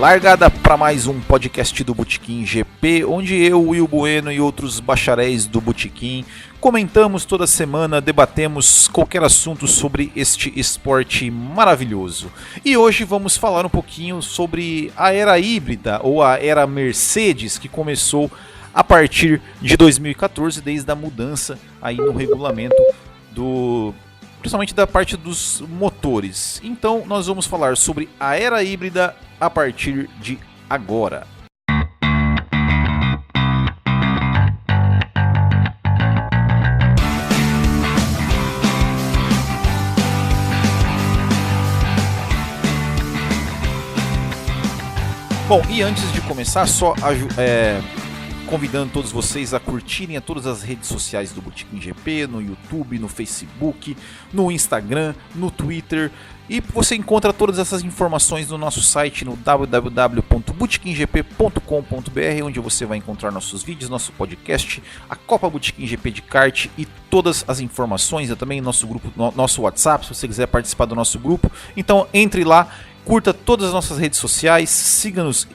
Largada para mais um podcast do Botequim GP, onde eu, Will Bueno e outros bacharéis do Botequim comentamos toda semana, debatemos qualquer assunto sobre este esporte maravilhoso. E hoje vamos falar um pouquinho sobre a era híbrida ou a era Mercedes, que começou a partir de 2014, desde a mudança aí no regulamento principalmente da parte dos motores. Então nós vamos falar sobre a era híbrida a partir de agora. Bom, e antes de começar, só convidando todos vocês a curtirem todas as redes sociais do Botequim GP, no YouTube, no Facebook, no Instagram, no Twitter. E você encontra todas essas informações no nosso site no www.botequimgp.com.br, onde você vai encontrar nossos vídeos, nosso podcast, a Copa Botequim GP de kart e todas as informações. E também nosso grupo, nosso WhatsApp, se você quiser participar do nosso grupo. Então entre lá, curta todas as nossas redes sociais, siga-nos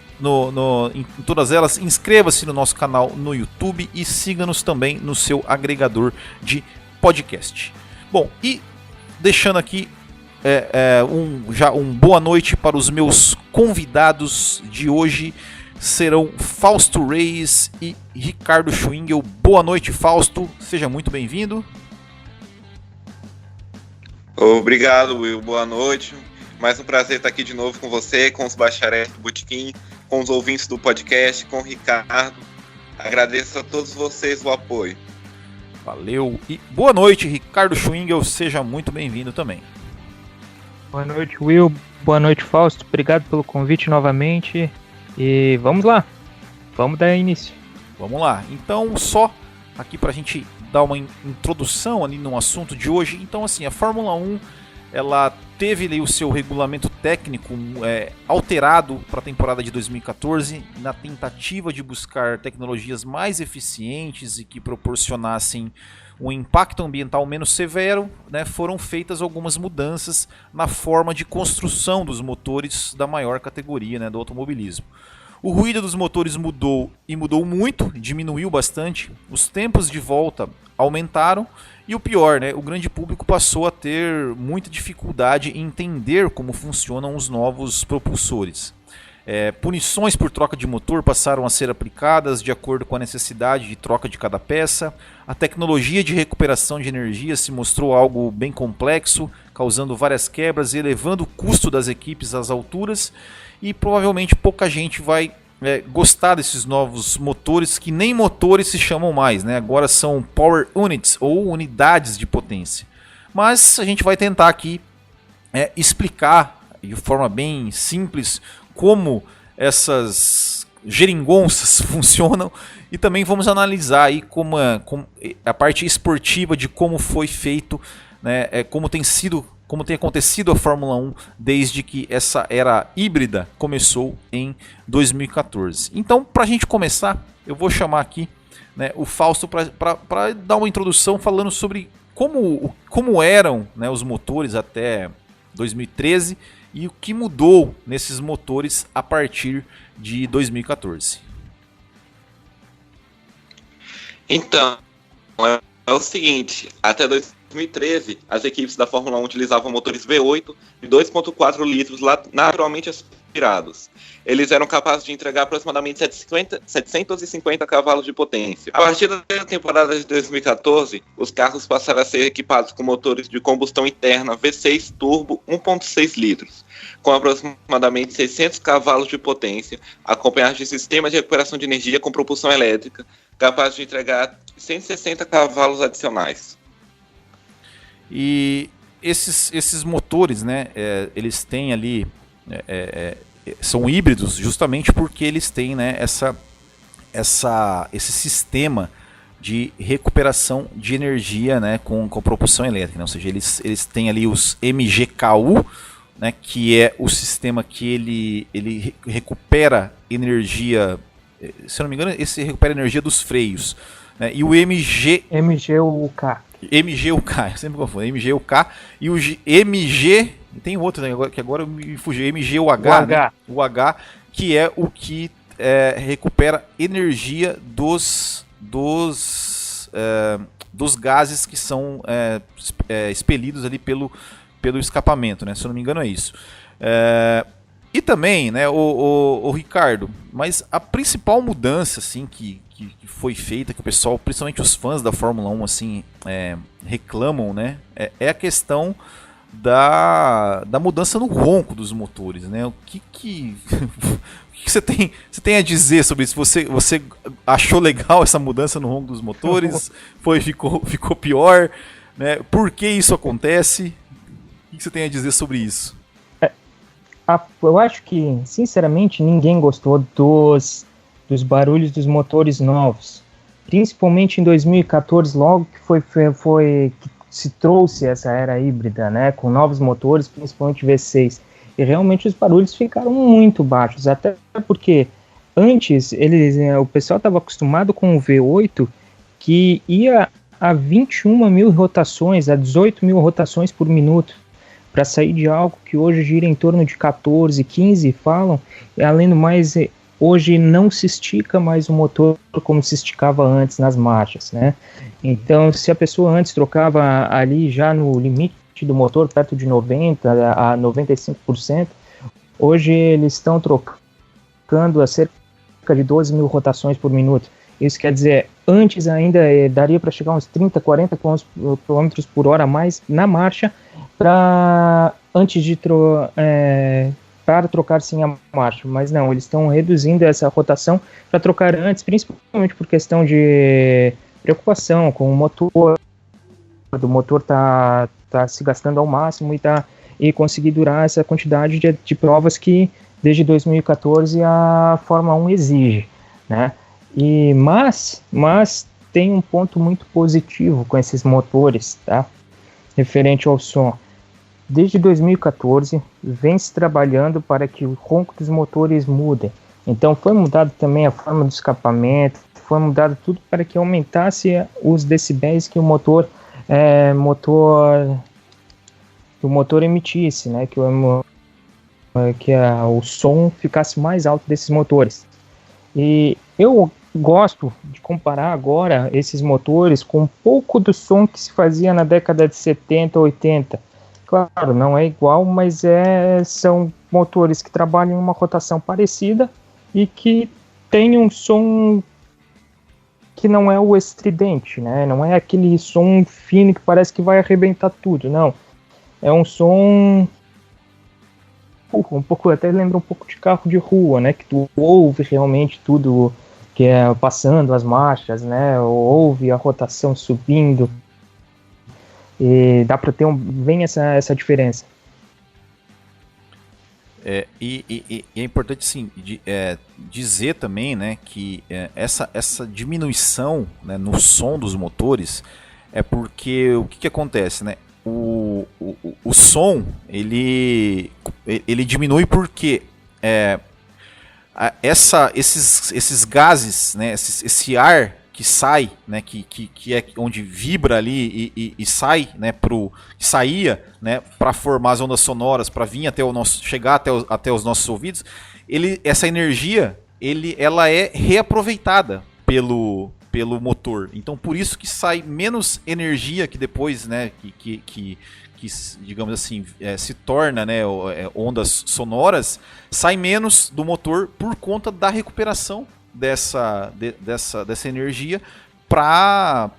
em todas elas, inscreva-se no nosso canal no YouTube e siga-nos também no seu agregador de podcast. Bom, e deixando aqui um boa noite para os meus convidados de hoje, serão Fausto Reis e Ricardo Schwingel. Boa noite, Fausto, seja muito bem-vindo. Obrigado, Will, boa noite. Mais um prazer estar aqui de novo com você, com os bacharéis do Botequim, com os ouvintes do podcast, com o Ricardo. Agradeço a todos vocês o apoio. Valeu. E boa noite, Ricardo Schwingel, seja muito bem-vindo também. Boa noite, Will. Boa noite, Fausto. Obrigado pelo convite novamente. E vamos lá. Vamos dar início. Vamos lá. Então, só aqui para a gente dar uma introdução ali no assunto de hoje. Então, assim, a Fórmula 1... ela teve ali o seu regulamento técnico alterado para a temporada de 2014, na tentativa de buscar tecnologias mais eficientes e que proporcionassem um impacto ambiental menos severo, né, foram feitas algumas mudanças na forma de construção dos motores da maior categoria, né, do automobilismo. O ruído dos motores mudou e mudou muito, diminuiu bastante, os tempos de volta aumentaram e o pior, né, o grande público passou a ter muita dificuldade em entender como funcionam os novos propulsores. Punições por troca de motor passaram a ser aplicadas de acordo com a necessidade de troca de cada peça. A tecnologia de recuperação de energia se mostrou algo bem complexo, causando várias quebras e elevando o custo das equipes às alturas. E provavelmente pouca gente vai gostar desses novos motores, que nem motores se chamam mais, né? Agora são Power Units ou unidades de potência. Mas a gente vai tentar aqui explicar de forma bem simples como essas geringonças funcionam e também vamos analisar aí como a parte esportiva de como foi feito, né, como tem acontecido a Fórmula 1 desde que essa era híbrida começou em 2014. Então, para a gente começar, eu vou chamar aqui, né, o Fausto para dar uma introdução falando sobre como eram, né, os motores até 2013 e o que mudou nesses motores a partir de 2014. Então, é o seguinte, até 2013, as equipes da Fórmula 1 utilizavam motores V8 de 2.4 litros naturalmente aspirados. Eles eram capazes de entregar aproximadamente 750 cavalos de potência. A partir da temporada de 2014, os carros passaram a ser equipados com motores de combustão interna V6 turbo 1.6 litros, com aproximadamente 600 cavalos de potência, acompanhados de sistemas de recuperação de energia com propulsão elétrica, capazes de entregar 160 cavalos adicionais. E esses motores, né, eles têm ali, são híbridos justamente porque eles têm, né, esse sistema de recuperação de energia, né, com propulsão elétrica, né? Ou seja, eles têm ali os MGKU, né, que é o sistema que ele recupera energia, se eu não me engano, esse recupera energia dos freios, né, e o MGUK, eu sempre confundo, MGUK e o MG, tem outro, né, que agora me fugiu, MGUH, né, o H, que é o que recupera energia dos gases que são expelidos ali pelo escapamento, né? Se eu não me engano é isso. E também, né, o Ricardo, mas a principal mudança assim, que foi feita, que o pessoal, principalmente os fãs da Fórmula 1 assim, reclamam, né, é a questão da mudança no ronco dos motores, né? O que você tem a dizer sobre isso? Você achou legal essa mudança no ronco dos motores? Ficou pior? Né? Por que isso acontece? O que você tem a dizer sobre isso? Eu acho que, sinceramente, ninguém gostou dos barulhos dos motores novos. Principalmente em 2014, logo que foi que se trouxe essa era híbrida, né, com novos motores, principalmente V6. E realmente os barulhos ficaram muito baixos, até porque antes o pessoal estava acostumado com o V8, que ia a 21 mil rotações, a 18 mil rotações por minuto, para sair de algo que hoje gira em torno de 14, 15, falam. E além do mais, hoje não se estica mais o motor como se esticava antes nas marchas, né? Então, se a pessoa antes trocava ali já no limite do motor, perto de 90% a 95%, hoje eles estão trocando a cerca de 12 mil rotações por minuto. Isso quer dizer, antes ainda daria para chegar a uns 30, 40 km por hora a mais na marcha, antes de para trocar sim a marcha, mas não, eles estão reduzindo essa rotação para trocar antes, principalmente por questão de preocupação com o motor, do motor tá se gastando ao máximo e conseguir durar essa quantidade de provas que desde 2014 a Fórmula 1 exige, né? Mas tem um ponto muito positivo com esses motores, tá? Referente ao som. Desde 2014, vem se trabalhando para que o ronco dos motores mude. Então foi mudado também a forma do escapamento, foi mudado tudo para que aumentasse os decibéis que o motor emitisse, né? Que o som ficasse mais alto desses motores. E eu gosto de comparar agora esses motores com um pouco do som que se fazia na década de 70, 80. Claro, não é igual, mas são motores que trabalham em uma rotação parecida e que tem um som que não é o estridente, né? Não é aquele som fino que parece que vai arrebentar tudo, não. É um som um pouco, até lembra um pouco de carro de rua, né? Que tu ouve realmente tudo que é passando as marchas, né? Ouve a rotação subindo. E dá para ter bem essa diferença. E é importante sim, dizer também, né, que essa diminuição, né, no som dos motores é porque o que acontece, né? O som ele diminui porque esses gases, né, esse ar que sai, né, que é onde vibra ali e sai, né, saía, né, para formar as ondas sonoras, para vir chegar até os nossos ouvidos, essa energia ela é reaproveitada pelo motor. Então por isso que sai menos energia que depois, né, que digamos assim, se torna, né, ondas sonoras, sai menos do motor por conta da recuperação dessa energia para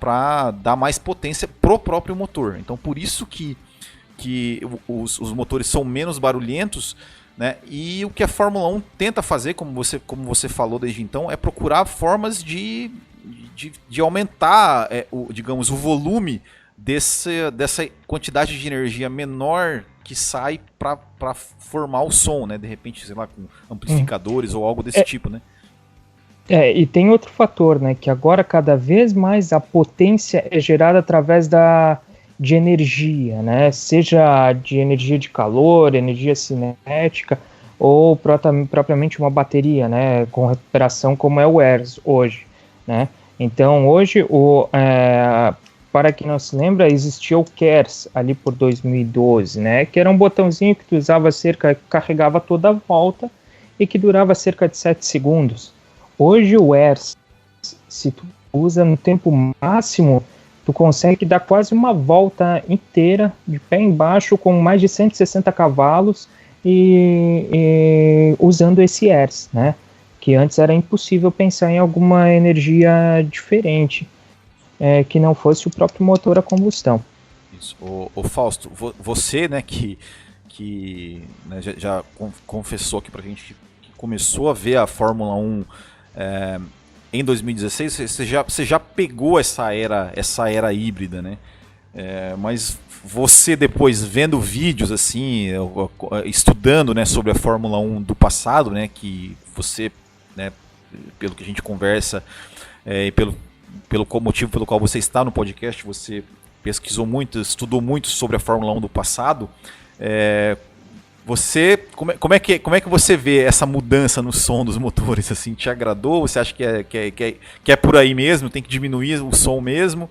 dar mais potência pro próprio motor. Então por isso que os motores são menos barulhentos, né? E o que a Fórmula 1 tenta fazer, como você falou desde então, é procurar formas de aumentar digamos, o volume dessa quantidade de energia menor que sai para formar o som, né? De repente, sei lá, com amplificadores ou algo desse tipo, né? E tem outro fator, né, que agora cada vez mais a potência é gerada através de energia, né, seja de energia de calor, energia cinética ou propriamente uma bateria, né, com recuperação como é o ERS hoje, né. Então hoje, para quem não se lembra, existia o KERS ali por 2012, né, que era um botãozinho que tu usava carregava toda a volta e que durava cerca de 7 segundos. Hoje o Air, se tu usa no tempo máximo, tu consegue dar quase uma volta inteira de pé embaixo com mais de 160 cavalos e usando esse ERS, né? Que antes era impossível pensar em alguma energia diferente, que não fosse o próprio motor a combustão. Isso. O Fausto, você, né, que né, já confessou aqui pra gente que começou a ver a Fórmula 1 em 2016, você já pegou essa era híbrida, né? Mas você depois vendo vídeos assim, estudando, né, sobre a Fórmula 1 do passado, né, que você, né, pelo que a gente conversa e pelo motivo pelo qual você está no podcast, você pesquisou muito, estudou muito sobre a Fórmula 1 do passado. Como é que você vê essa mudança no som dos motores? Assim, te agradou? Você acha que é por aí mesmo? Tem que diminuir o som mesmo?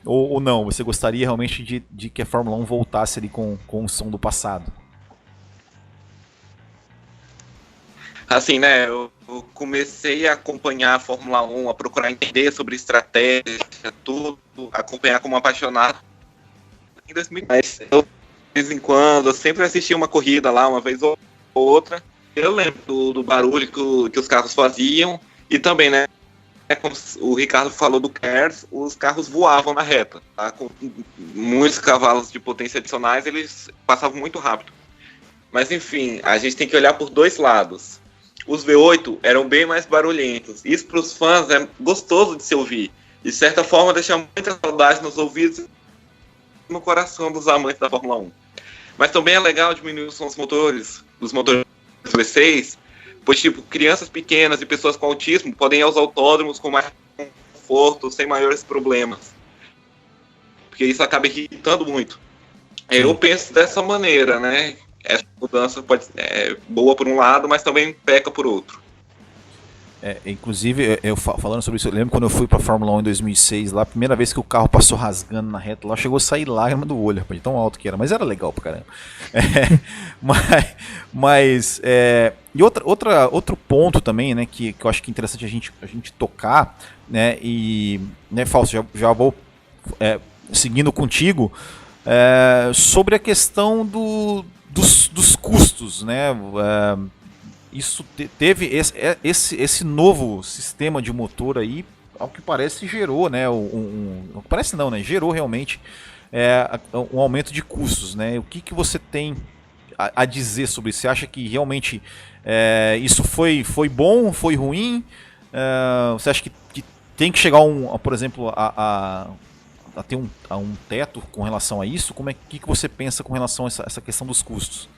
Ou não? Você gostaria realmente de que a Fórmula 1 voltasse ali com o som do passado? Assim, né? Eu comecei a acompanhar a Fórmula 1, a procurar entender sobre estratégia, tudo, acompanhar como apaixonado em 2010. De vez em quando, eu sempre assistia uma corrida lá, uma vez ou outra. Eu lembro do barulho que os carros faziam e também, né? Como o Ricardo falou do KERS, os carros voavam na reta, tá? Com muitos cavalos de potência adicionais, eles passavam muito rápido. Mas enfim, a gente tem que olhar por dois lados. Os V8 eram bem mais barulhentos. Isso para os fãs é gostoso de se ouvir. De certa forma, deixa muita saudade nos ouvidos e no coração dos amantes da Fórmula 1. Mas também é legal diminuir os sons dos motores V6, pois, tipo, crianças pequenas e pessoas com autismo podem ir aos autódromos com mais conforto, sem maiores problemas. Porque isso acaba irritando muito. Eu penso dessa maneira, né? Essa mudança pode ser boa por um lado, mas também peca por outro. Inclusive, eu falando sobre isso, eu lembro quando eu fui pra Fórmula 1 em 2006, lá, a primeira vez que o carro passou rasgando na reta, lá chegou a sair lágrima do olho, rapaz, de tão alto que era, mas era legal pra caramba. E outro ponto também, né, que eu acho que é interessante a gente tocar, né, e, né, Fausto, já vou seguindo contigo, sobre a questão dos custos, né, isso teve esse novo sistema de motor aí, ao que parece gerou, né, parece não, né, gerou realmente um aumento de custos, né? O que você tem a dizer sobre isso? Você acha que realmente isso foi bom, foi ruim? Você acha que tem que chegar por exemplo, a ter um teto com relação a isso? Que você pensa com relação a essa questão dos custos?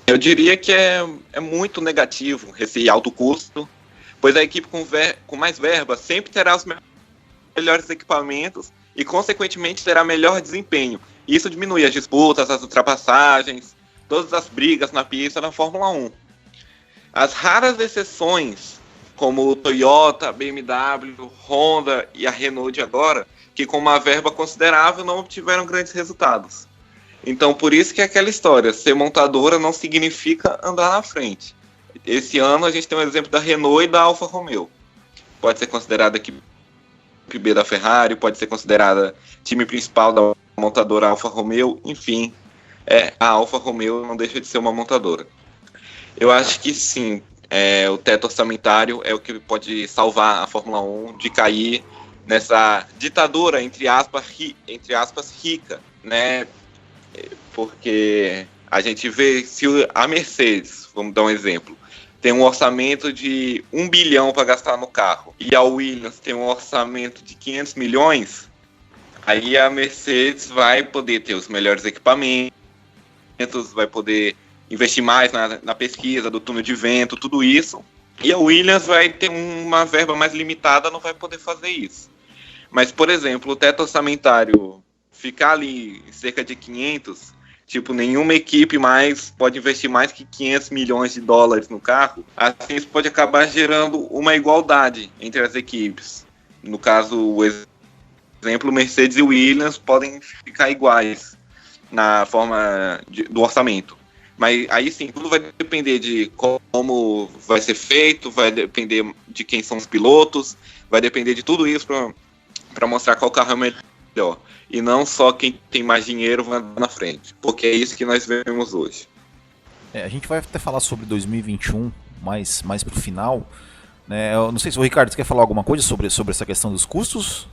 Eu diria que é muito negativo esse alto custo, pois a equipe com mais verba sempre terá os melhores equipamentos e, consequentemente, terá melhor desempenho. Isso diminui as disputas, as ultrapassagens, todas as brigas na pista na Fórmula 1. As raras exceções, como o Toyota, a BMW, Honda e a Renault de agora, que com uma verba considerável não obtiveram grandes resultados. Então, por isso que é aquela história, ser montadora não significa andar na frente. Esse ano a gente tem um exemplo da Renault e da Alfa Romeo. Pode ser considerada equipe B da Ferrari, pode ser considerada time principal da montadora Alfa Romeo, enfim, a Alfa Romeo não deixa de ser uma montadora. Eu acho que sim, o teto orçamentário é o que pode salvar a Fórmula 1 de cair nessa ditadura, entre aspas, rica, né? Porque a gente vê, se a Mercedes, vamos dar um exemplo, tem um orçamento de 1 bilhão para gastar no carro, e a Williams tem um orçamento de 500 milhões, aí a Mercedes vai poder ter os melhores equipamentos, vai poder investir mais na pesquisa do túnel de vento, tudo isso, e a Williams vai ter uma verba mais limitada, não vai poder fazer isso. Mas, por exemplo, o teto orçamentário ficar ali cerca de 500, tipo, nenhuma equipe mais pode investir mais que 500 milhões de dólares no carro, assim isso pode acabar gerando uma igualdade entre as equipes. No caso, o exemplo, Mercedes e Williams podem ficar iguais. na forma do orçamento. Mas aí sim, tudo vai depender de como vai ser feito, vai depender de quem são os pilotos, vai depender de tudo isso para mostrar qual carro é melhor. E não só quem tem mais dinheiro vai na frente, porque é isso que nós vemos hoje. A gente vai até falar sobre 2021 mais pro final. Né? Eu não sei se o Ricardo quer falar alguma coisa sobre essa questão dos custos.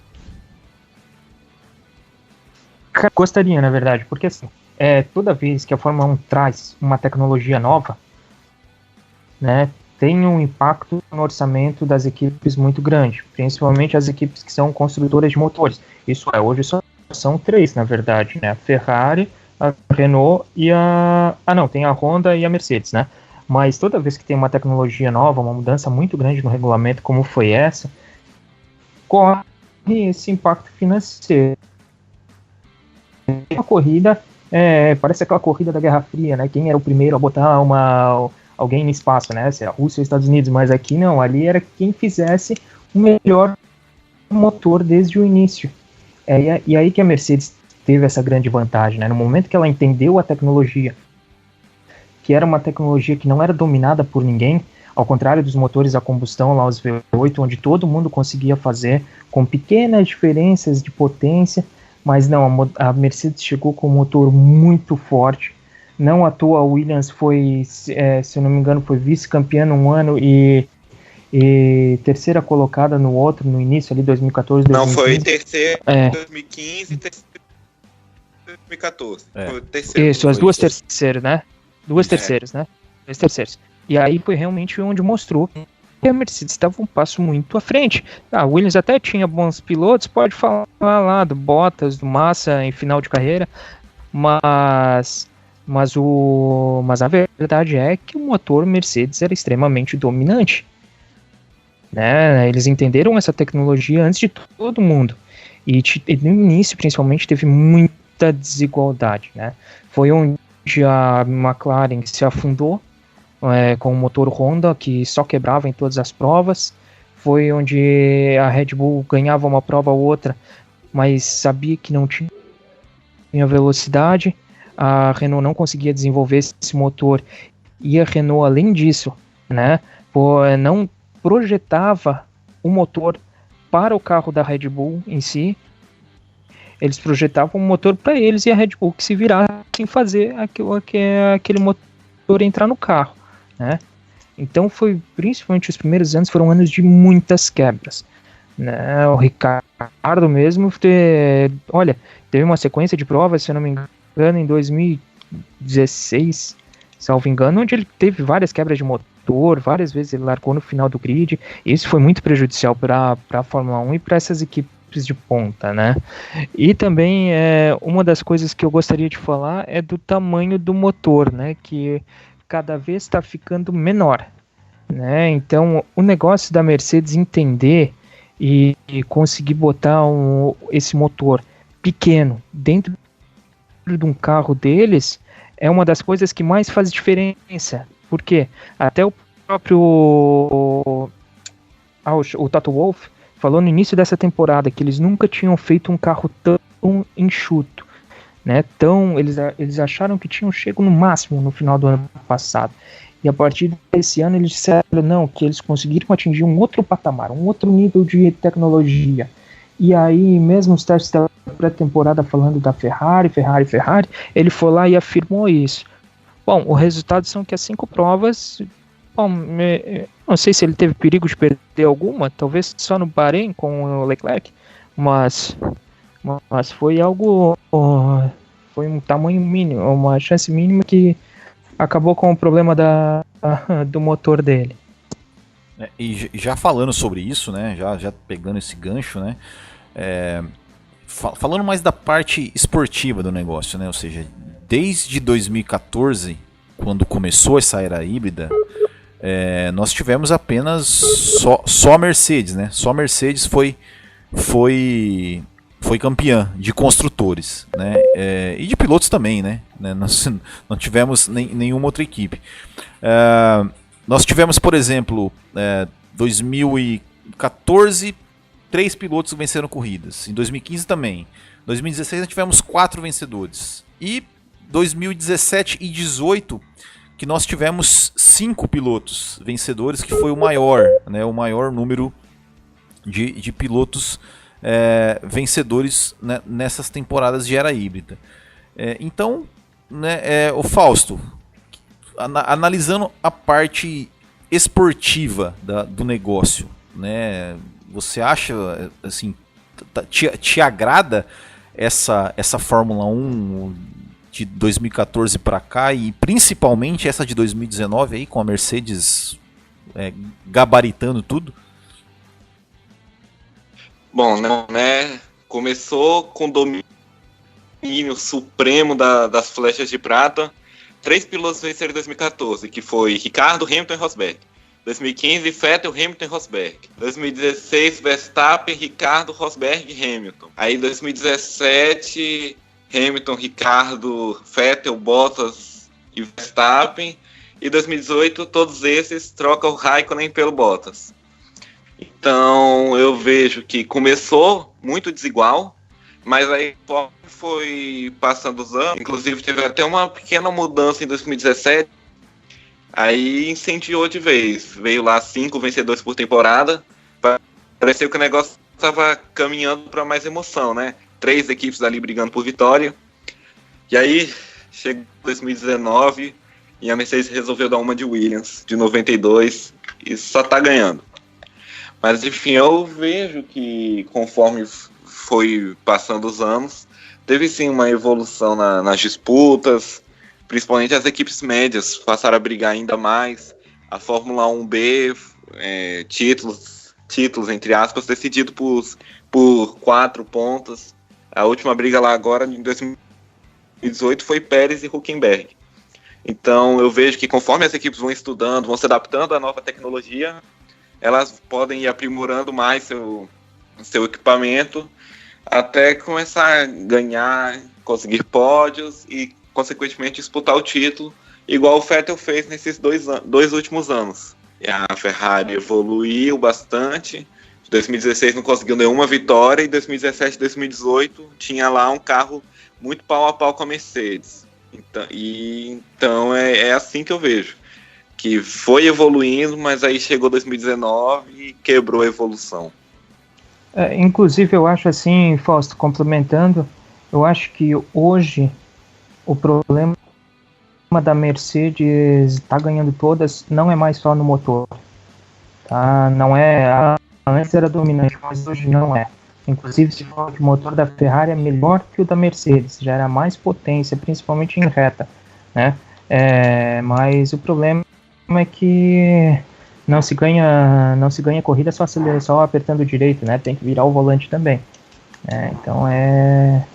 Gostaria, na verdade, porque assim, toda vez que a Fórmula 1 traz uma tecnologia nova, né, tem um impacto no orçamento das equipes muito grande, principalmente as equipes que são construtoras de motores. Isso hoje só são 3, na verdade, né, a Ferrari, a Renault e tem a Honda e a Mercedes, né, mas toda vez que tem uma tecnologia nova, uma mudança muito grande no regulamento, como foi essa, corre esse impacto financeiro. A corrida parece aquela corrida da Guerra Fria, né? Quem era o primeiro a botar alguém no espaço, né? Se era a Rússia ou os Estados Unidos, mas aqui não, ali era quem fizesse o melhor motor desde o início. E aí que a Mercedes teve essa grande vantagem, né? No momento que ela entendeu a tecnologia, que era uma tecnologia que não era dominada por ninguém, ao contrário dos motores a combustão lá, os V8, onde todo mundo conseguia fazer com pequenas diferenças de potência. Mas não, a Mercedes chegou com um motor muito forte. Não à toa a Williams foi, se eu não me engano, foi vice-campeã num ano e terceira colocada no outro, no início ali, 2014, 2015. Não, foi terceira em 2015 e terceira em 2014. Foi terceiro. Isso, as duas terceiras, né? Duas terceiras, né? Duas terceiras. E aí foi realmente onde mostrou que a Mercedes estava um passo muito à frente. A Williams até tinha bons pilotos, pode falar lá do Bottas, do Massa em final de carreira, mas a verdade é que o motor Mercedes era extremamente dominante. Né? Eles entenderam essa tecnologia antes de todo mundo. E no início, principalmente, teve muita desigualdade. Né? Foi onde a McLaren se afundou, com o motor Honda, que só quebrava em todas as provas. Foi onde a Red Bull ganhava uma prova ou outra, mas sabia que não tinha velocidade. A Renault não conseguia desenvolver esse motor. E a Renault, além disso, né, não projetava o motor para o carro da Red Bull em si. Eles projetavam o motor para eles e a Red Bull que se virasse em fazer aquele motor entrar no carro. Né? Então principalmente os primeiros anos foram anos de muitas quebras, né? O Ricardo mesmo teve uma sequência de provas, se eu não me engano, em 2016, salvo engano, onde ele teve várias quebras de motor, várias vezes ele largou no final do grid. Isso foi muito prejudicial para a Fórmula 1 e para essas equipes de ponta, né? E também uma das coisas que eu gostaria de falar é do tamanho do motor, né? Que cada vez está ficando menor, né? Então o negócio da Mercedes entender e conseguir botar esse motor pequeno dentro de um carro deles é uma das coisas que mais faz diferença, porque até o próprio o Toto Wolff falou no início dessa temporada que eles nunca tinham feito um carro tão enxuto, né? Eles acharam que tinham chego no máximo no final do ano passado. E a partir desse ano eles disseram não, que eles conseguiram atingir um outro patamar, um outro nível de tecnologia. E aí, mesmo os testes da pré-temporada falando da Ferrari, ele foi lá e afirmou isso. Bom, o resultado são que as 5 provas, não sei se ele teve perigo de perder alguma, talvez só no Bahrein com o Leclerc, mas foi algo, foi um tamanho mínimo, uma chance mínima que acabou com o problema do motor dele. E já falando sobre isso, né, já pegando esse gancho, né, falando mais da parte esportiva do negócio, né, ou seja, desde 2014, quando começou essa era híbrida, nós tivemos apenas só a Mercedes, né, só a Mercedes foi campeã de construtores, né? E de pilotos também, né? Nós não tivemos nenhuma outra equipe. Nós tivemos, por exemplo, 2014, 3 pilotos venceram corridas. Em 2015 também. 2016 nós tivemos 4 vencedores. E 2017 e 18 que nós tivemos 5 pilotos vencedores, que foi o maior, né, o maior número de pilotos vencedores, né, nessas temporadas de era híbrida. Então, né, o Fausto, analisando a parte esportiva do negócio, né, você acha, assim, te agrada essa Fórmula 1 de 2014 para cá e principalmente essa de 2019 aí com a Mercedes gabaritando tudo? Bom, né? Começou com domínio supremo das flechas de prata. 3 pilotos venceram em 2014, que foi Ricardo, Hamilton e Rosberg. 2015, Vettel, Hamilton e Rosberg. 2016, Verstappen, Ricardo, Rosberg e Hamilton. Aí 2017, Hamilton, Ricardo, Vettel, Bottas e Verstappen. E 2018, todos esses trocam o Raikkonen pelo Bottas. Então eu vejo que começou muito desigual, mas aí foi passando os anos, inclusive teve até uma pequena mudança em 2017, aí incendiou de vez, veio lá 5 vencedores por temporada, pareceu que o negócio estava caminhando para mais emoção, né? 3 equipes ali brigando por vitória, e aí chegou 2019 e a Mercedes resolveu dar uma de Williams, de 92, e só tá ganhando. Mas enfim, eu vejo que conforme foi passando os anos, teve sim uma evolução nas disputas, principalmente as equipes médias passaram a brigar ainda mais. A Fórmula 1B, títulos entre aspas, decidido por 4 pontos. A última briga lá agora, em 2018, foi Pérez e Hülkenberg. Então eu vejo que conforme as equipes vão estudando, vão se adaptando à nova tecnologia, elas podem ir aprimorando mais seu equipamento até começar a ganhar, conseguir pódios e, consequentemente, disputar o título, igual o Vettel fez nesses 2 últimos anos. E a Ferrari evoluiu bastante. Em 2016 não conseguiu nenhuma vitória, e em 2017 e 2018 tinha lá um carro muito pau a pau com a Mercedes. Então é assim que eu vejo. Que foi evoluindo, mas aí chegou 2019 e quebrou a evolução. Inclusive, eu acho assim, Fausto, complementando, eu acho que hoje o problema da Mercedes está ganhando todas não é mais só no motor. Tá? Não é. Antes era dominante, mas hoje não é. Inclusive, se fala que o motor da Ferrari é melhor que o da Mercedes, já era mais potência, principalmente em reta, né? Mas o problema é que não se ganha corrida só apertando direito, né? Tem que virar o volante também. Então é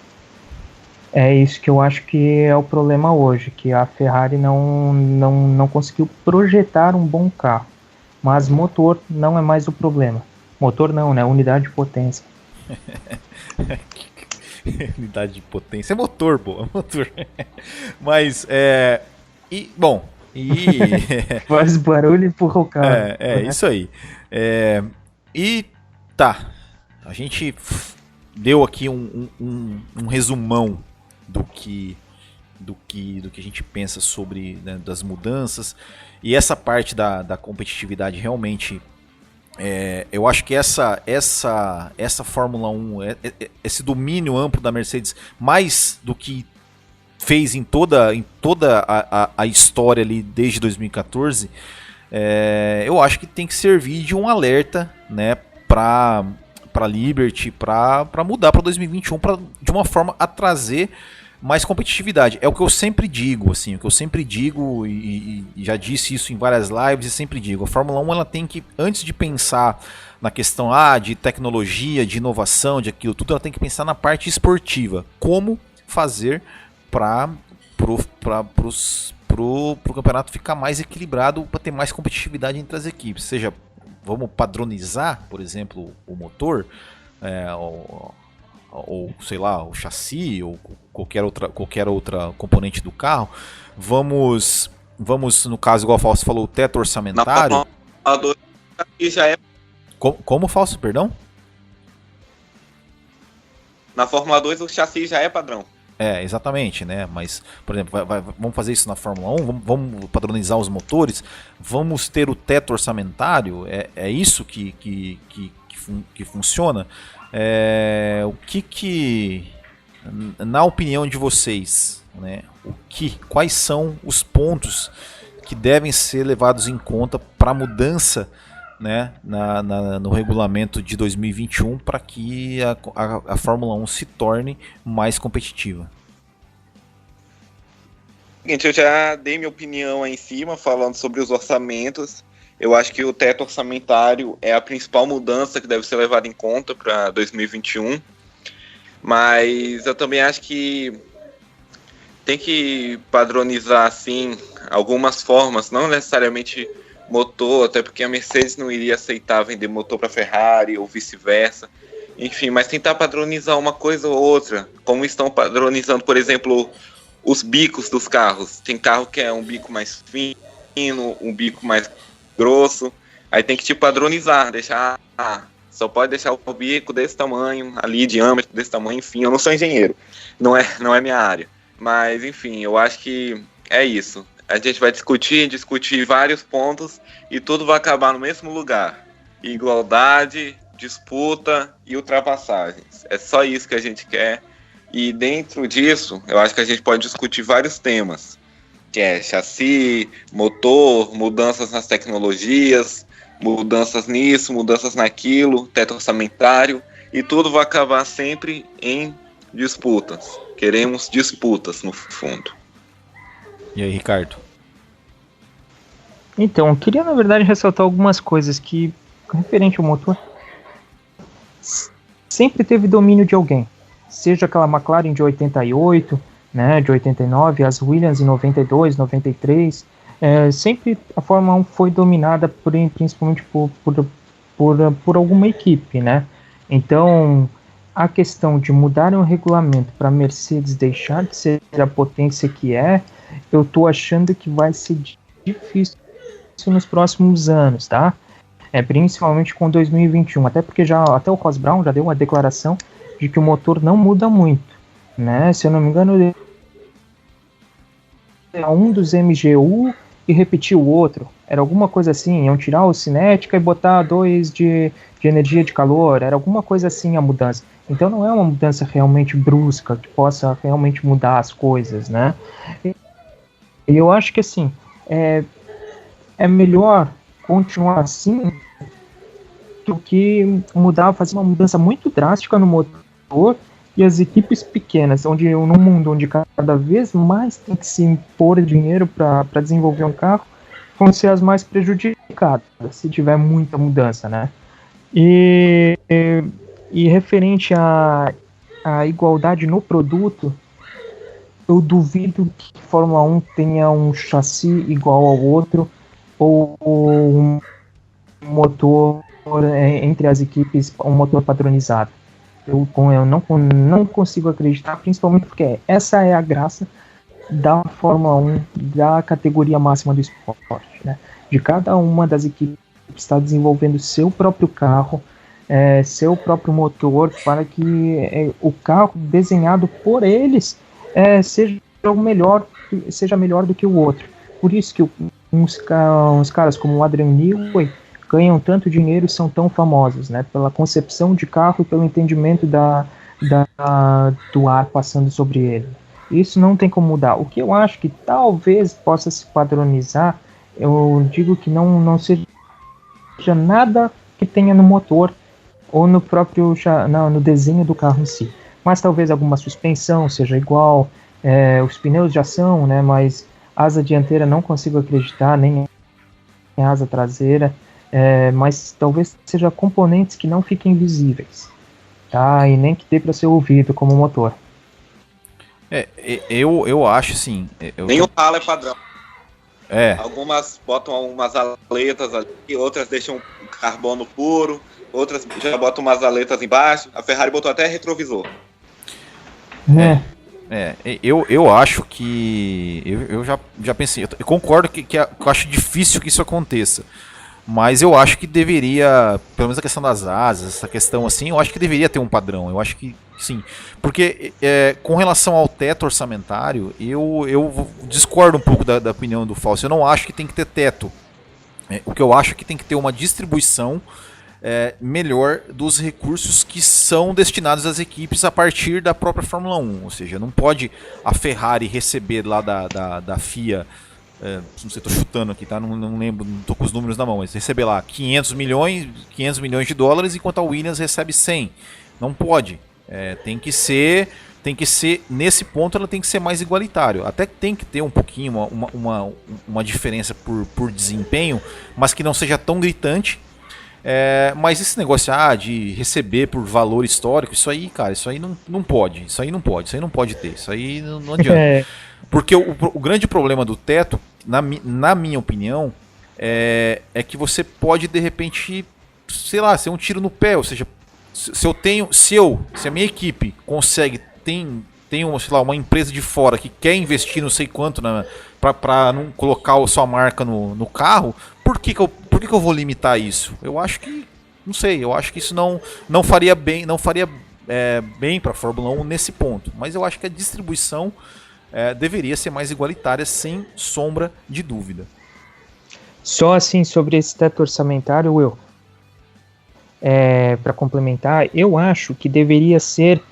isso que eu acho que é o problema hoje, que a Ferrari não conseguiu projetar um bom carro. Mas motor não é mais o problema. Motor não, né? Unidade de potência. Unidade de potência é motor, pô, motor. Mas faz barulho e empurra o carro. Isso aí. E tá, a gente deu aqui um resumão do que a gente pensa sobre, né, das mudanças, e essa parte da competitividade realmente, eu acho que essa Fórmula 1, esse domínio amplo da Mercedes, mais do que fez em toda a história ali desde 2014, eu acho que tem que servir de um alerta, né, para Liberty, para mudar para 2021, de uma forma a trazer mais competitividade. É o que eu sempre digo, assim, e já disse isso em várias lives e sempre digo, a Fórmula 1 ela tem que, antes de pensar na questão de tecnologia, de inovação, de aquilo tudo, ela tem que pensar na parte esportiva, como fazer para o campeonato ficar mais equilibrado, para ter mais competitividade entre as equipes. Seja, vamos padronizar, por exemplo, o motor, ou sei lá, o chassi, ou qualquer outra componente do carro. Vamos, no caso, igual o Fausto falou, o teto orçamentário. Como, Fausto, perdão? Na Fórmula 2 o chassi já é padrão. Exatamente, né? Mas, por exemplo, vamos fazer isso na Fórmula 1, vamos padronizar os motores, vamos ter o teto orçamentário, é isso que funciona? O que, na opinião de vocês, né, quais são os pontos que devem ser levados em conta para a mudança, né, no regulamento de 2021 para que a Fórmula 1 se torne mais competitiva? Seguinte, eu já dei minha opinião aí em cima, falando sobre os orçamentos. Eu acho que o teto orçamentário é a principal mudança que deve ser levada em conta para 2021. Mas eu também acho que tem que padronizar, assim, algumas formas, não necessariamente motor, até porque a Mercedes não iria aceitar vender motor para a Ferrari ou vice-versa. Enfim, mas tentar padronizar uma coisa ou outra, como estão padronizando, por exemplo, os bicos dos carros. Tem carro que é um bico mais fino, um bico mais grosso, aí tem que padronizar, deixar, só pode deixar o bico desse tamanho, ali, diâmetro desse tamanho, enfim, eu não sou engenheiro, não é minha área, mas enfim, eu acho que é isso. A gente vai discutir vários pontos e tudo vai acabar no mesmo lugar. Igualdade, disputa e ultrapassagens. É só isso que a gente quer. E dentro disso, eu acho que a gente pode discutir vários temas, que é chassi, motor, mudanças nas tecnologias, mudanças nisso, mudanças naquilo, teto orçamentário, e tudo vai acabar sempre em disputas. Queremos disputas, no fundo. E aí, Ricardo? Então, eu queria, na verdade, ressaltar algumas coisas que, referente ao motor, sempre teve domínio de alguém. Seja aquela McLaren de 88, né, de 89, as Williams em 92, 93, sempre a Fórmula 1 foi dominada principalmente por alguma equipe, né? Então, a questão de mudar o regulamento para a Mercedes deixar de ser a potência que eu tô achando que vai ser difícil nos próximos anos, tá? Principalmente com 2021, até porque até o Ross Brown já deu uma declaração de que o motor não muda muito, né? Se eu não me engano, um dos MGU e repetir o outro, era alguma coisa assim, iam tirar o cinética e botar 2 de energia de calor, era alguma coisa assim a mudança. Então não é uma mudança realmente brusca, que possa realmente mudar as coisas, né? E eu acho que assim, é melhor continuar assim do que fazer uma mudança muito drástica no motor, e as equipes pequenas, num mundo onde cada vez mais tem que se impor dinheiro para desenvolver um carro, vão ser as mais prejudicadas, se tiver muita mudança, né? E referente à igualdade no produto, eu duvido que a Fórmula 1 tenha um chassi igual ao outro, ou um motor entre as equipes, um motor padronizado. Eu não consigo acreditar, principalmente porque essa é a graça da Fórmula 1, da categoria máxima do esporte, né? De cada uma das equipes estar desenvolvendo seu próprio carro, seu próprio motor, para que o carro desenhado por eles seja melhor do que o outro. Por isso que uns caras como o Adrian Newey ganham tanto dinheiro e são tão famosos, né? Pela concepção de carro e pelo entendimento do ar passando sobre ele. Isso não tem como mudar. O que eu acho que talvez possa se padronizar, eu digo que não seja nada que tenha no motor ou no próprio no desenho do carro em si. Mas talvez alguma suspensão seja igual, os pneus já são, né? Mas asa dianteira não consigo acreditar, nem a asa traseira. Mas talvez seja componentes que não fiquem visíveis, tá? E nem que dê para ser ouvido como motor. Eu acho assim. Nem o ralo é padrão. Algumas botam umas aletas ali, outras deixam carbono puro, outras já botam umas aletas embaixo. A Ferrari botou até retrovisor. Eu acho que. Eu já pensei. Eu concordo que eu acho difícil que isso aconteça. Mas eu acho que deveria, pelo menos a questão das asas, essa questão assim, eu acho que deveria ter um padrão. Eu acho que sim. Porque com relação ao teto orçamentário, eu discordo um pouco da opinião do Fausto. Eu não acho que tem que ter teto. O que eu acho é que tem que ter uma distribuição melhor dos recursos que são destinados às equipes a partir da própria Fórmula 1. Ou seja, não pode a Ferrari receber lá da FIA, não sei, estou chutando aqui, tá? Não lembro, não estou com os números na mão, mas receber lá 500 milhões de dólares enquanto a Williams recebe 100. Não pode. Tem que ser, nesse ponto ela tem que ser mais igualitário. Até tem que ter um pouquinho, uma diferença por desempenho, mas que não seja tão gritante. Mas esse negócio de receber por valor histórico, isso aí, cara, isso aí não pode. Isso aí não pode ter. Isso aí não adianta. Porque o grande problema do teto, na minha opinião, é que você pode, de repente, sei lá, ser um tiro no pé. Ou seja, se a minha equipe consegue, tem uma empresa de fora que quer investir não sei quanto para não colocar a sua marca no carro, por que eu vou limitar isso? Eu acho que, não sei, eu acho que isso não faria bem, bem para a Fórmula 1 nesse ponto. Mas eu acho que a distribuição deveria ser mais igualitária, sem sombra de dúvida. Só assim, sobre esse teto orçamentário, Will, para complementar, eu acho que deveria ser,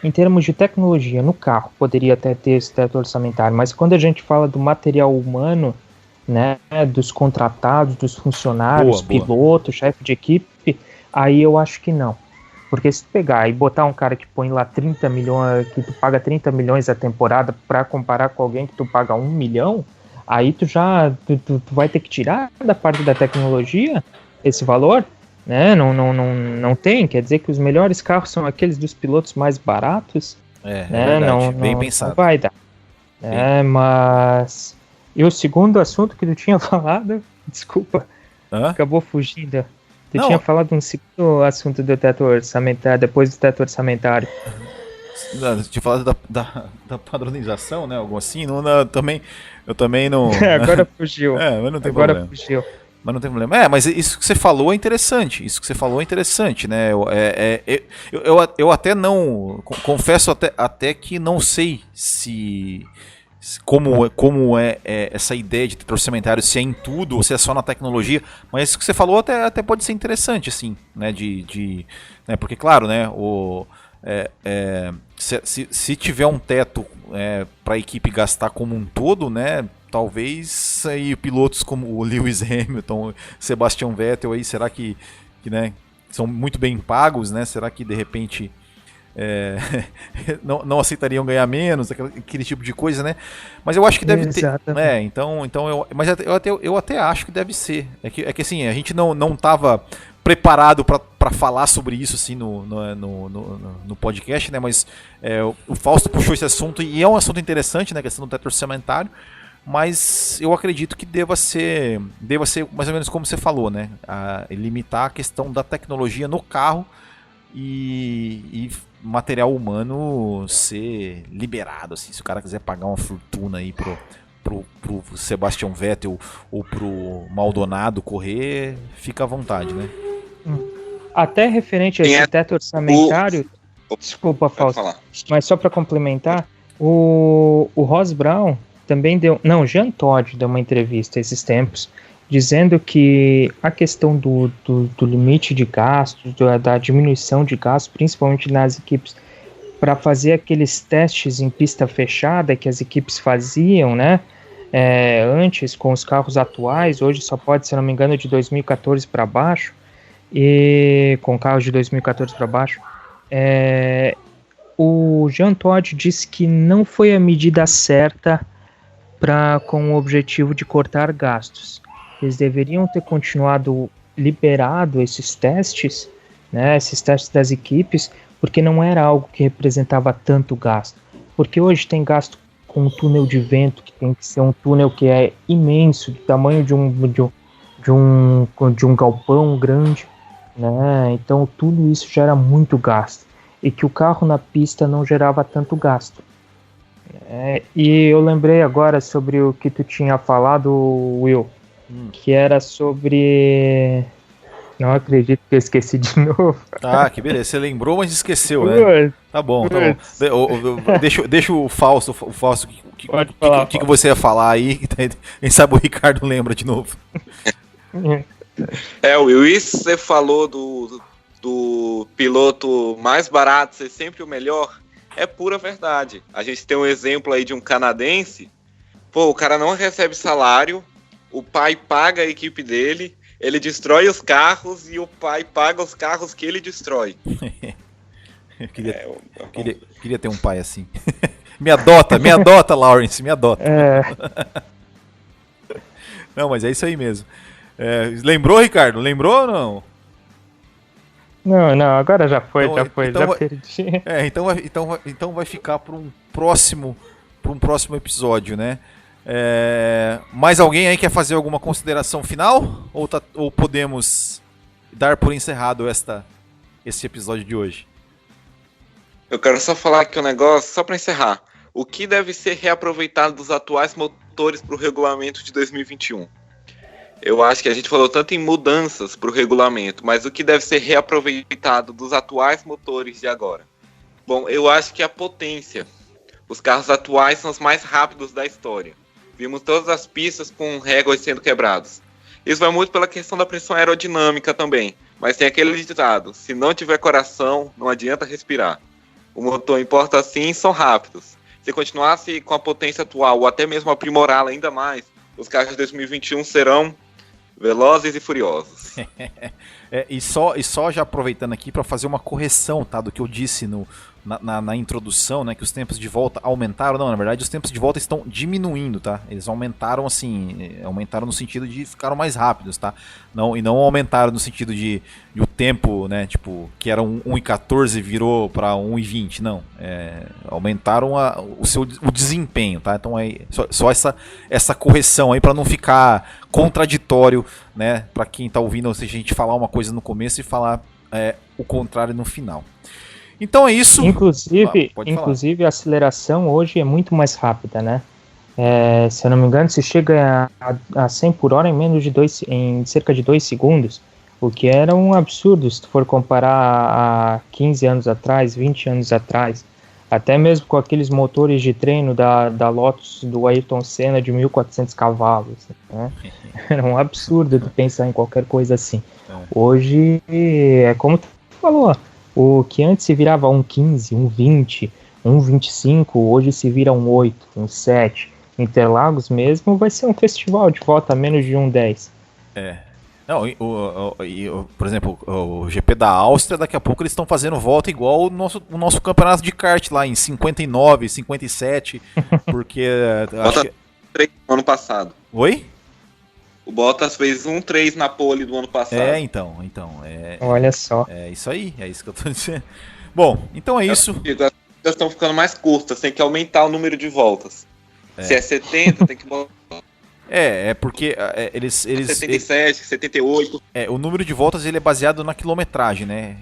em termos de tecnologia, no carro, poderia até ter esse teto orçamentário, mas quando a gente fala do material humano, né, dos contratados, dos funcionários, piloto, chefe de equipe, aí eu acho que não. Porque se tu pegar e botar um cara que põe lá 30 milhões, que tu paga 30 milhões a temporada, para comparar com alguém que tu paga 1 milhão, aí tu vai ter que tirar da parte da tecnologia esse valor, né? Não tem, quer dizer que os melhores carros são aqueles dos pilotos mais baratos, né? Verdade, bem pensado. Não vai dar. Mas... E o segundo assunto que tu tinha falado, desculpa, acabou fugindo. Tu tinha falado um segundo assunto do teto orçamentário, depois do teto orçamentário. Eu tinha falado da padronização, né? Algo assim. Eu também não. Agora fugiu. Mas não tem problema. Fugiu. Mas não tem problema. Mas isso que você falou é interessante. Né? Eu até não. Confesso até que não sei se. Como é essa ideia de teto orçamentário, se é em tudo ou se é só na tecnologia, mas isso que você falou até pode ser interessante, assim, né, né, porque claro, né, se tiver um teto para a equipe gastar como um todo, né, talvez aí pilotos como o Lewis Hamilton, Sebastian Vettel aí, será que né, são muito bem pagos, né, será que de repente não aceitariam ganhar menos, aquele tipo de coisa, né? Mas eu acho que deve ter, né? Então eu até acho que deve ser. É que assim, a gente não estava preparado para falar sobre isso assim no podcast, né? Mas o Fausto puxou esse assunto e é um assunto interessante, né? A questão do teto orçamentário. Mas eu acredito que deva ser mais ou menos como você falou, né? Limitar a questão da tecnologia no carro e material humano ser liberado, assim, se o cara quiser pagar uma fortuna aí pro Sebastian Vettel ou pro Maldonado correr, fica à vontade, né? Até referente a esse teto orçamentário, desculpa, Fausto, mas só para complementar, o Ross Brown também Jean Todt deu uma entrevista esses tempos, dizendo que a questão do limite de gastos, da diminuição de gastos, principalmente nas equipes, para fazer aqueles testes em pista fechada que as equipes faziam, né, antes com os carros atuais, hoje só pode, se não me engano, de 2014 para baixo, e com carros de 2014 para baixo, o Jean Todt disse que não foi a medida certa com o objetivo de cortar gastos. Eles deveriam ter continuado liberado esses testes, né, esses testes das equipes, porque não era algo que representava tanto gasto. Porque hoje tem gasto com um túnel de vento, que tem que ser um túnel que é imenso, do tamanho de um galpão grande, né? Então tudo isso gera muito gasto, e que o carro na pista não gerava tanto gasto. E eu lembrei agora sobre o que tu tinha falado, Will, que era sobre... Não acredito que eu esqueci de novo. Ah, que beleza. Você lembrou, mas esqueceu, né? Tá bom, tá bom. Deixa o Fausto. O que você ia falar aí? Quem sabe o Ricardo lembra de novo. Will, isso você falou do piloto mais barato ser sempre o melhor, é pura verdade. A gente tem um exemplo aí de um canadense, o cara não recebe salário, o pai paga a equipe dele, ele destrói os carros e o pai paga os carros que ele destrói. Eu queria ter um pai assim. Me adota, Lawrence, me adota. Não, mas é isso aí mesmo. Lembrou, Ricardo? Lembrou ou não? Não, agora já foi, então já perdi. Então vai ficar para um próximo episódio, né? Mais alguém aí quer fazer alguma consideração final? Ou podemos dar por encerrado esse episódio de hoje? Eu quero só falar aqui um negócio, só para encerrar. O que deve ser reaproveitado dos atuais motores para o regulamento de 2021? Eu acho que a gente falou tanto em mudanças para o regulamento, mas o que deve ser reaproveitado dos atuais motores de agora? Bom, eu acho que a potência. Os carros atuais são os mais rápidos da história. Vimos todas as pistas com récordes sendo quebrados. Isso vai muito pela questão da pressão aerodinâmica também. Mas tem aquele ditado, se não tiver coração, não adianta respirar. O motor importa sim, são rápidos. Se continuasse com a potência atual, ou até mesmo aprimorá-la ainda mais, os carros de 2021 serão velozes e furiosos. E só já aproveitando aqui para fazer uma correção, tá, do que eu disse na introdução, né, que os tempos de volta aumentaram. Não, na verdade os tempos de volta estão diminuindo, tá? Eles aumentaram aumentaram no sentido de ficaram mais rápidos, tá? E não aumentaram no sentido de o tempo, né, tipo, que era 1:14 virou para 1:20, não. Aumentaram o desempenho, tá? Então só essa correção aí para não ficar contraditório, né, para quem tá ouvindo, ou seja, a gente falar uma coisa no começo e falar o contrário no final. Então é isso. Inclusive a aceleração hoje é muito mais rápida, né? Se eu não me engano, se chega a 100 por hora em cerca de 2 segundos, o que era um absurdo se tu for comparar a 15 anos atrás, 20 anos atrás, até mesmo com aqueles motores de treino da Lotus do Ayrton Senna de 1.400 cavalos, né? Era um absurdo tu pensar em qualquer coisa assim. Hoje, é como tu falou, o que antes se virava 1:15, 1:20, 1:25, hoje se vira 1:8, 1:7. Interlagos mesmo vai ser um festival de volta a menos de 1:10. Não, por exemplo, o GP da Áustria, daqui a pouco eles estão fazendo volta igual o nosso campeonato de kart lá em 59, 57, porque... Bottas fez 3 no ano passado. Oi? O Bottas fez 1:3 na pole do ano passado. Então. Olha só. É isso aí, é isso que eu tô dizendo. Bom, então é isso. As corridas estão ficando mais curtas, tem que aumentar o número de voltas. Se é 70, tem que botar... Porque eles 77, 78. O número de voltas ele é baseado na quilometragem, né?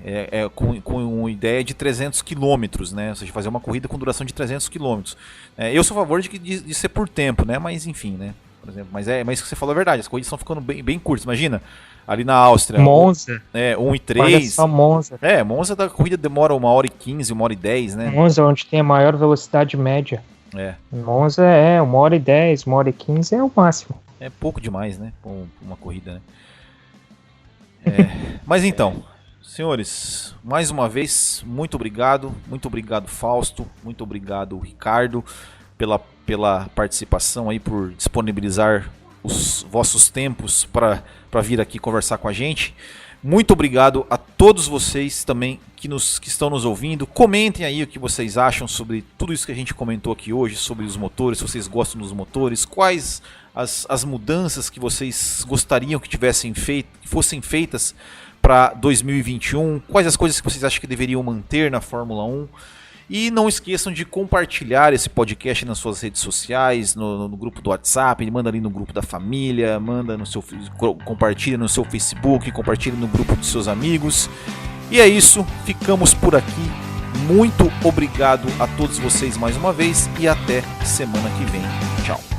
Com uma ideia de 300 quilômetros, né? Ou seja, fazer uma corrida com duração de 300 quilômetros. Eu sou a favor de ser por tempo, né? Mas enfim, né? Por exemplo, mas isso que você falou é verdade. As corridas estão ficando bem curtas. Imagina, ali na Áustria. Monza. 1:03. Olha só Monza. Monza da corrida demora 1h15, 1h10, né? Monza, onde tem a maior velocidade média. Monza 1h10, 1h15 é o máximo. É pouco demais, né? Pra uma corrida, né? Mas então, senhores, mais uma vez, muito obrigado. Muito obrigado, Fausto. Muito obrigado, Ricardo, pela participação aí, por disponibilizar os vossos tempos para vir aqui conversar com a gente. Muito obrigado a todos vocês também que estão nos ouvindo. Comentem aí o que vocês acham sobre tudo isso que a gente comentou aqui hoje, sobre os motores, se vocês gostam dos motores, quais as mudanças que vocês gostariam que fossem feitas para 2021, quais as coisas que vocês acham que deveriam manter na Fórmula 1. E não esqueçam de compartilhar esse podcast nas suas redes sociais, no grupo do WhatsApp, manda ali no grupo da família, compartilha no seu Facebook, compartilha no grupo dos seus amigos. E é isso, ficamos por aqui. Muito obrigado a todos vocês mais uma vez e até semana que vem. Tchau.